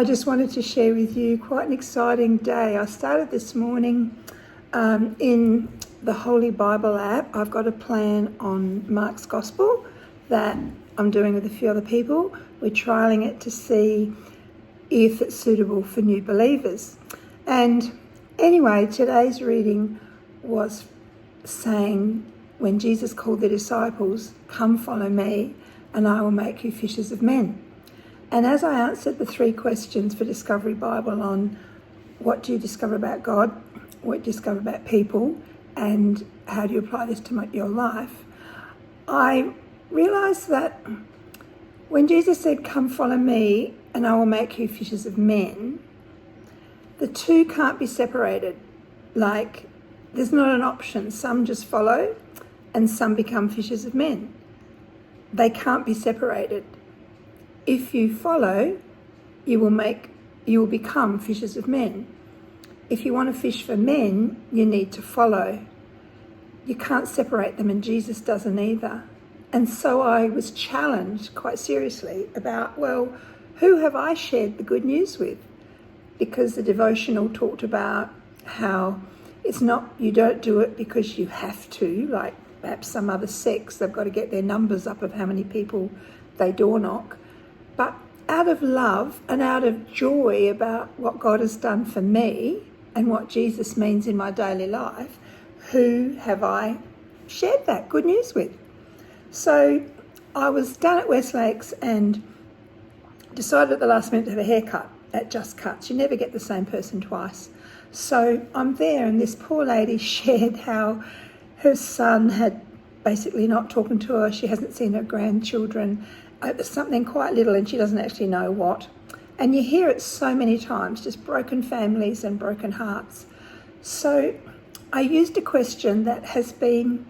I just wanted to share with you quite an exciting day. I started this morning in the Holy Bible app. I've got a plan on Mark's Gospel that I'm doing with a few other people. We're trialling it to see if it's suitable for new believers. And anyway, today's reading was saying when Jesus called the disciples, "Come follow me and I will make you fishers of men." And as I answered the 3 questions for Discovery Bible on what do you discover about God, what do you discover about people, and how do you apply this to your life, I realised that when Jesus said, "Come follow me and I will make you fishers of men," the two can't be separated. Like, there's not an option. Some just follow and some become fishers of men. They can't be separated. If you follow, you will become fishers of men. If you want to fish for men, you need to follow. You can't separate them, and Jesus doesn't either. And so I was challenged quite seriously about, well, who have I shared the good news with? Because the devotional talked about how it's not, you don't do it because you have to, like perhaps some other sects, they've got to get their numbers up of how many people they door knock. But out of love and out of joy about what God has done for me and what Jesus means in my daily life, who have I shared that good news with? So I was down at Westlakes and decided at the last minute to have a haircut at Just Cuts. You never get the same person twice. So I'm there, and this poor lady shared how her son had basically not talking to her. She hasn't seen her grandchildren. Something quite little, and she doesn't actually know what. And you hear it so many times, just broken families and broken hearts. So I used a question that has been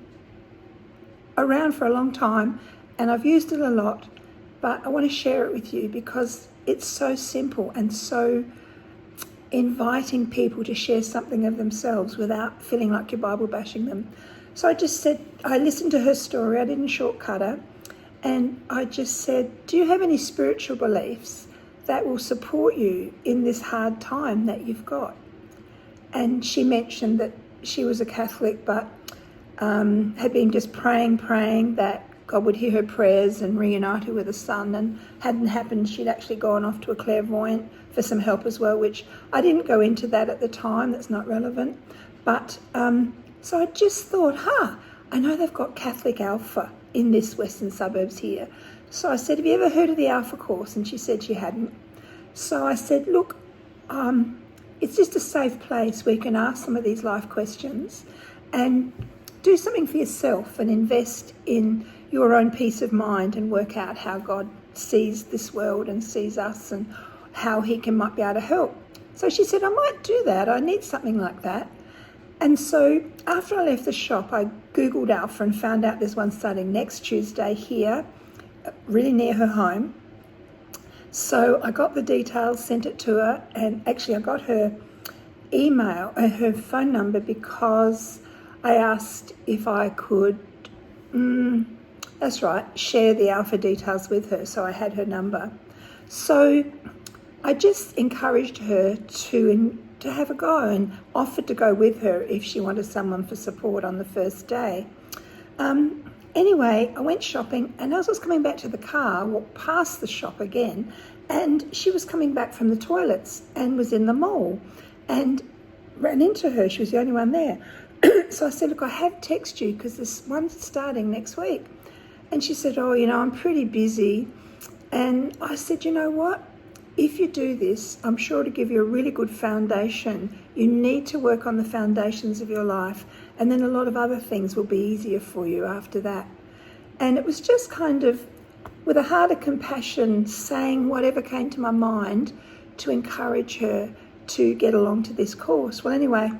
around for a long time, and I've used it a lot, but I want to share it with you because it's so simple and so inviting people to share something of themselves without feeling like you're Bible bashing them. So I just said, I listened to her story, I didn't shortcut her, and I just said, do you have any spiritual beliefs that will support you in this hard time that you've got? And she mentioned that she was a Catholic, but had been just praying that God would hear her prayers and reunite her with her son, and hadn't happened. She'd actually gone off to a clairvoyant for some help as well, which I didn't go into that at the time, that's not relevant. But so I just thought, I know they've got Catholic Alpha in this western suburbs here. So I said, have you ever heard of the Alpha course? And she said she hadn't. So I said, look, it's just a safe place where you can ask some of these life questions and do something for yourself and invest in your own peace of mind and work out how God sees this world and sees us and how he might be able to help. So she said, I might do that. I need something like that. And so after I left the shop, I Googled Alpha and found out there's one starting next Tuesday here, really near her home. So I got the details, sent it to her, and actually I got her email, her phone number, because I asked if I could, share the Alpha details with her, so I had her number. So I just encouraged her to have a go and offered to go with her if she wanted someone for support on the first day. Anyway, I went shopping, and as I was coming back to the car, I walked past the shop again, and she was coming back from the toilets and was in the mall, and ran into her. She was the only one there. So I said, look, I have texted you because this one's starting next week. And she said, oh, I'm pretty busy. And I said, you know what? If you do this, I'm sure to give you a really good foundation. You need to work on the foundations of your life, and then a lot of other things will be easier for you after that. And it was just kind of with a heart of compassion, saying whatever came to my mind to encourage her to get along to this course. Well, anyway,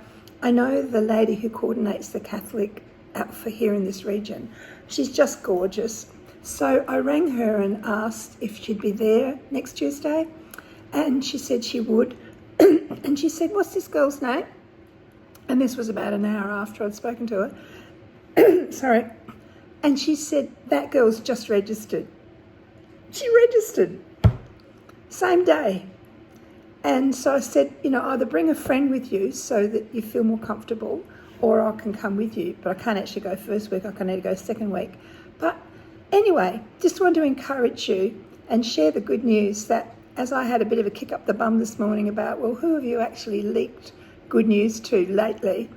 I know the lady who coordinates the Catholic Alpha here in this region. She's just gorgeous. So I rang her and asked if she'd be there next Tuesday, and she said she would. And she said, what's this girl's name? And this was about an hour after I'd spoken to her. Sorry. And she said, that girl's just registered. She registered. Same day. And so I said, either bring a friend with you so that you feel more comfortable, or I can come with you. But I can't actually go first week, I can only go second week. But anyway, just want to encourage you and share the good news that as I had a bit of a kick up the bum this morning about, well, who have you actually leaked good news to lately?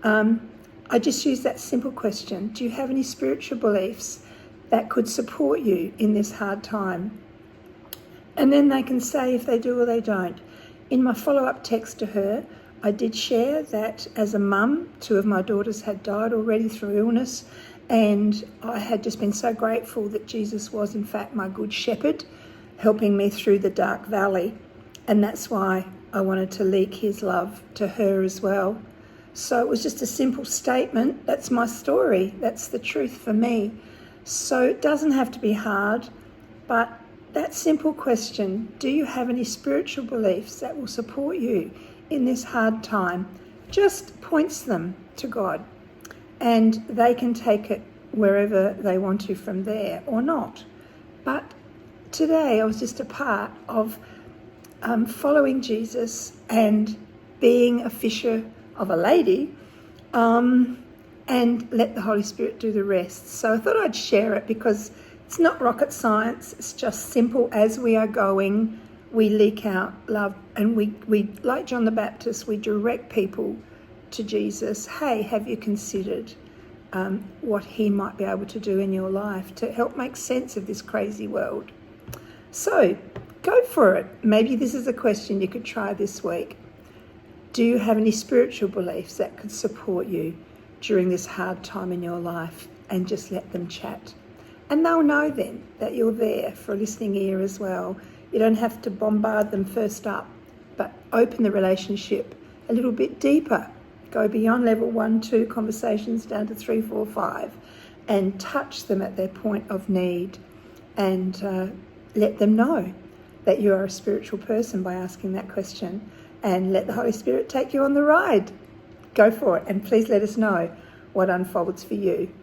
I just used that simple question. Do you have any spiritual beliefs that could support you in this hard time? And then they can say if they do or they don't. In my follow-up text to her, I did share that as a mum, 2 of my daughters had died already through illness, and I had just been so grateful that Jesus was in fact my good shepherd, helping me through the dark valley. And that's why I wanted to leak his love to her as well. So it was just a simple statement. That's my story. That's the truth for me. So it doesn't have to be hard, but that simple question, do you have any spiritual beliefs that will support you in this hard time, just points them to God, and they can take it wherever they want to from there or not. But today I was just a part of following Jesus and being a fisher of a lady, and let the Holy Spirit do the rest. So I thought I'd share it because it's not rocket science. It's just simple. As we are going, we leak out love, and we like John the Baptist, we direct people to Jesus. Hey, have you considered what he might be able to do in your life to help make sense of this crazy world? So go for it. Maybe this is a question you could try this week. Do you have any spiritual beliefs that could support you during this hard time in your life? And just let them chat. And they'll know then that you're there for a listening ear as well. You don't have to bombard them first up, but open the relationship a little bit deeper. Go beyond level 1, 2 conversations down to 3, 4, 5, and touch them at their point of need, and let them know that you are a spiritual person by asking that question, and let the Holy Spirit take you on the ride. Go for it, and please let us know what unfolds for you.